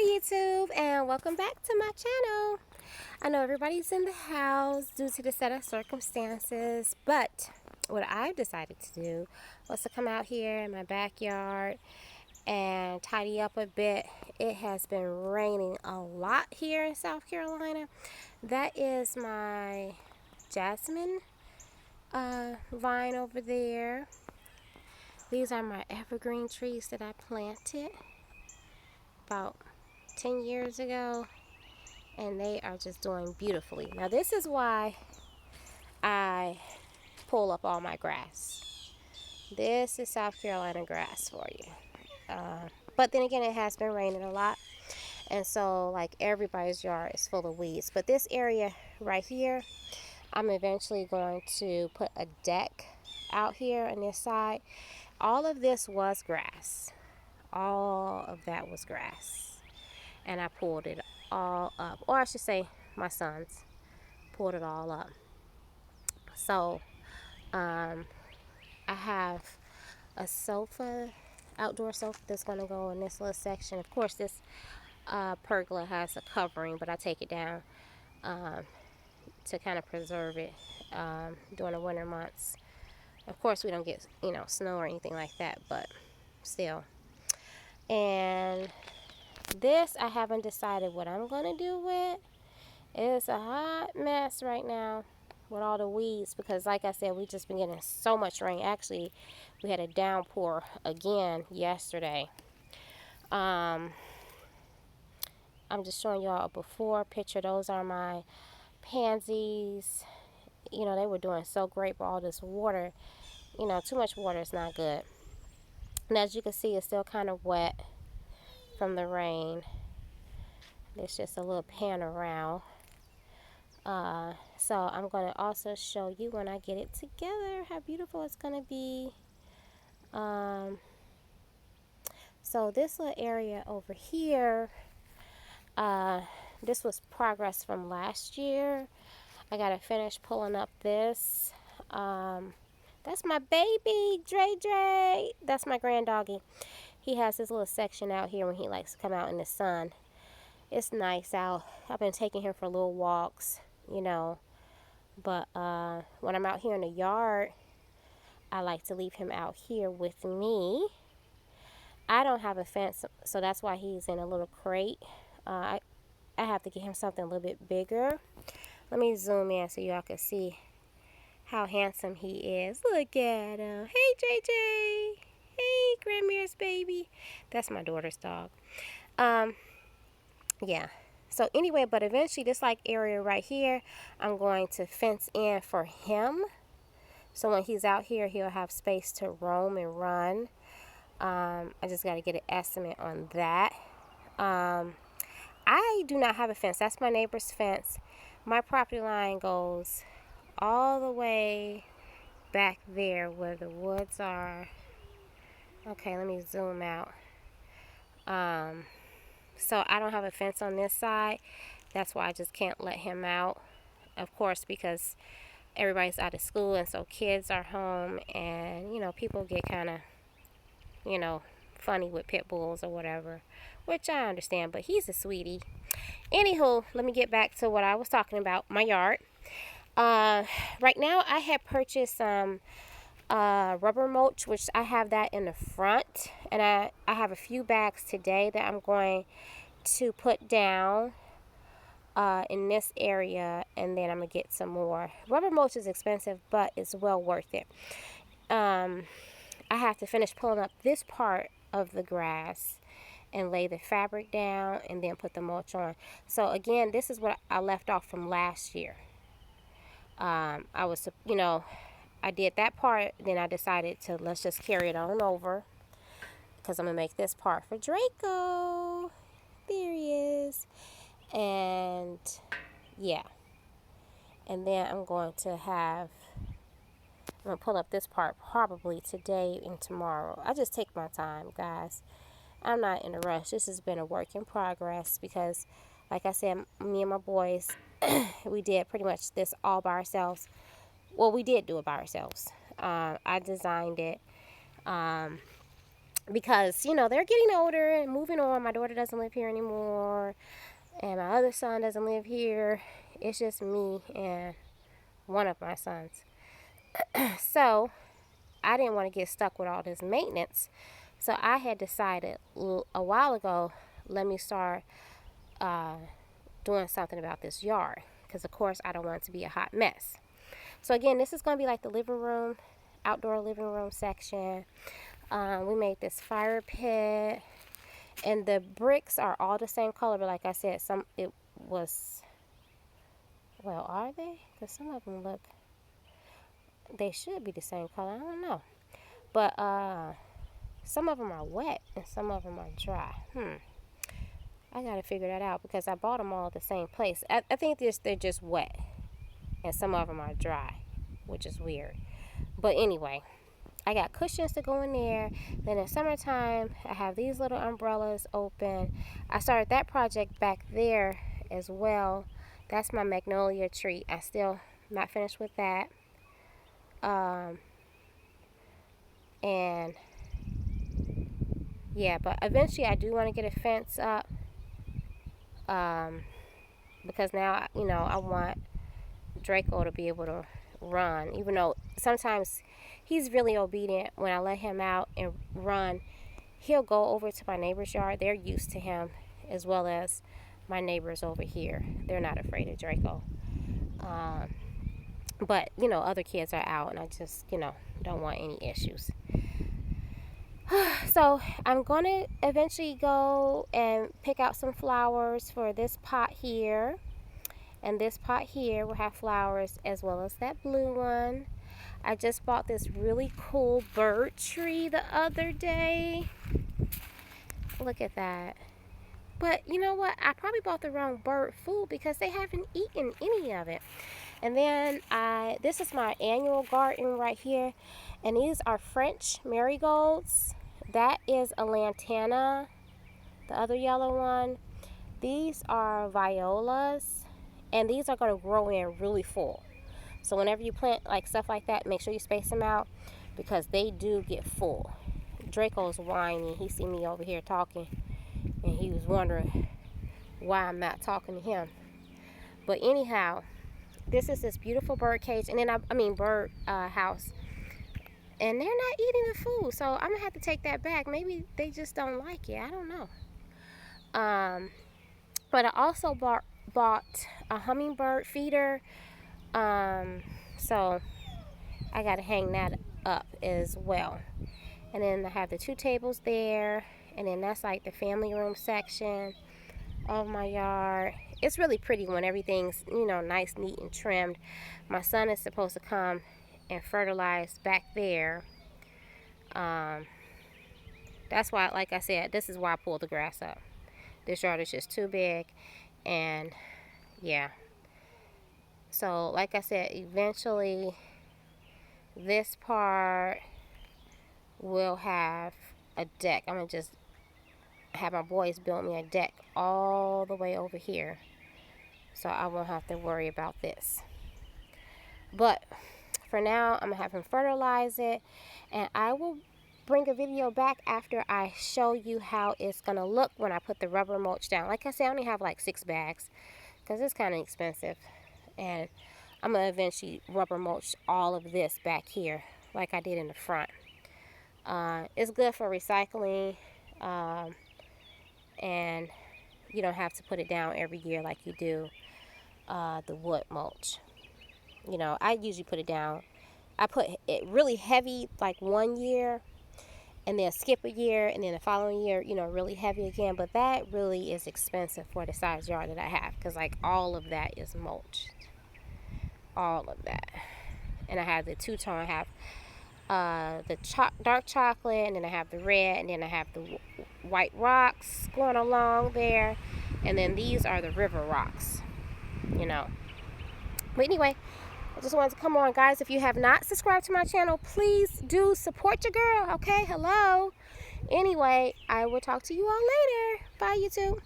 Hi YouTube, and welcome back to my channel. I know everybody's in the house due to the set of circumstances, but what I've decided to do was to come out here in my backyard and tidy up a bit. It has been raining a lot here in South Carolina. That is my jasmine vine over there. These are my evergreen trees that I planted about 10 years ago, and they are just doing beautifully. Now this is why I pull up all my grass. This is South Carolina grass for you. But then again, it has been raining a lot, and so like everybody's yard is full of weeds. But this area right here, I'm eventually going to put a deck out here on this side. All of this was grass. All of that was grass, and I pulled it all up, or I should say my sons pulled it all up. So I have a sofa, outdoor sofa, that's going to go in this little section. Of course this pergola has a covering, but I take it down to kind of preserve it during the winter months. Of course we don't get snow or anything like that, but still. And this I haven't decided what I'm going to do with. It's a hot mess right now with all the weeds, because like I said, we just been getting so much rain. Actually, we had a downpour again yesterday. I'm just showing y'all a before picture. Those are my pansies. They were doing so great, but all this water, too much water is not good. And as you can see, it's still kind of wet from the rain. There's just a little pan around. So I'm going to also show you when I get it together how beautiful it's going to be. So this little area over here, this was progress from last year. I got to finish pulling up this. That's my baby, Dre. That's my grand doggy. He has this little section out here when he likes to come out in the sun. It's nice out. I've been taking him for little walks, But when I'm out here in the yard, I like to leave him out here with me. I don't have a fence, so that's why he's in a little crate. I have to get him something a little bit bigger. Let me zoom in so y'all can see how handsome he is. Look at him. Hey, JJ. Hey, Grandma's baby. That's my daughter's dog. Yeah. So anyway, but eventually this area right here, I'm going to fence in for him. So when he's out here, he'll have space to roam and run. I just got to get an estimate on that. I do not have a fence. That's my neighbor's fence. My property line goes all the way back there where the woods are. Okay, let me zoom out. So I don't have a fence on this side. That's why I just can't let him out. Of course, because everybody's out of school, and so kids are home, and people get kind of funny with pit bulls or whatever, which I understand, but he's a sweetie. Anywho, let me get back to what I was talking about, my yard. Right now I have purchased some rubber mulch, which I have that in the front, and I have a few bags today that I'm going to put down in this area, and then I'm gonna get some more. Rubber mulch is expensive, but it's well worth it. I have to finish pulling up this part of the grass and lay the fabric down and then put the mulch on. So again, this is what I left off from last year. I did that part, then I decided to let's just carry it on over, because I'm gonna make this part for Draco. There he is. And yeah, and then I'm going to pull up this part probably today and tomorrow. I just take my time, guys. I'm not in a rush. This has been a work in progress, because like I said, me and my boys, we did pretty much this all by ourselves. Well, we did do it by ourselves. I designed it. because, you know, they're getting older and moving on. My daughter doesn't live here anymore, and my other son doesn't live here. It's just me and one of my sons. So I didn't want to get stuck with all this maintenance. So I had decided a while ago, let me start doing something about this yard. Because, of course, I don't want it to be a hot mess. So, again, this is going to be like the living room, outdoor living room section. We made this fire pit. And the bricks are all the same color. But like I said, it was, well, are they? Because some of them look, they should be the same color. I don't know. But some of them are wet and some of them are dry. I got to figure that out because I bought them all at the same place. I think they're just wet. And some of them are dry, which is weird. But anyway, I got cushions to go in there. Then in summertime, I have these little umbrellas open. I started that project back there as well. That's my magnolia tree. I still not finished with that. And yeah, but eventually I do want to get a fence up. Because now, you know, I want Draco to be able to run, even though sometimes he's really obedient. When I let him out and run, he'll go over to my neighbor's yard. They're used to him, as well as my neighbors over here. They're not afraid of Draco. But, you know, other kids are out, and I just, you know, don't want any issues. So I'm going to eventually go and pick out some flowers for this pot here. And this pot here will have flowers as well as that blue one. I just bought this really cool bird tree the other day. Look at that. But you know what? I probably bought the wrong bird food because they haven't eaten any of it. And then this is my annual garden right here. And these are French marigolds. That is a lantana, the other yellow one. These are violas. And these are going to grow in really full. So whenever you plant like stuff like that, make sure you space them out because they do get full. Draco's whining. He see me over here talking. And he was wondering why I'm not talking to him. But anyhow, this is this beautiful bird cage. And then, bird house. And they're not eating the food. So I'm going to have to take that back. Maybe they just don't like it. I don't know. But I also bought a hummingbird feeder. So I got to hang that up as well. And then I have the 2 tables there. And then that's like the family room section of my yard. It's really pretty when everything's, you know, nice, neat, and trimmed. My son is supposed to come and fertilize back there. That's why, like I said, this is why I pulled the grass up. This yard is just too big. And yeah. So like I said, eventually this part will have a deck. I'm going to just have my boys build me a deck all the way over here. So I won't have to worry about this. But for now, I'm going to have him fertilize it. And I will bring a video back after I show you how it's going to look when I put the rubber mulch down. Like I said, I only have like 6 bags because it's kind of expensive. And I'm going to eventually rubber mulch all of this back here like I did in the front. It's good for recycling. And you don't have to put it down every year like you do the wood mulch. You know, I usually put it down. I put it really heavy like one year and then skip a year and then the following year, you know, really heavy again. But that really is expensive for the size yard that I have because like all of that is mulched. All of that. And I have the two-tone. I have the dark chocolate, and then I have the red, and then I have the white rocks going along there. And then these are the river rocks, you know. But anyway, I just wanted to come on, guys. If you have not subscribed to my channel, please do support your girl, okay? Hello. Anyway, I will talk to you all later. Bye, YouTube.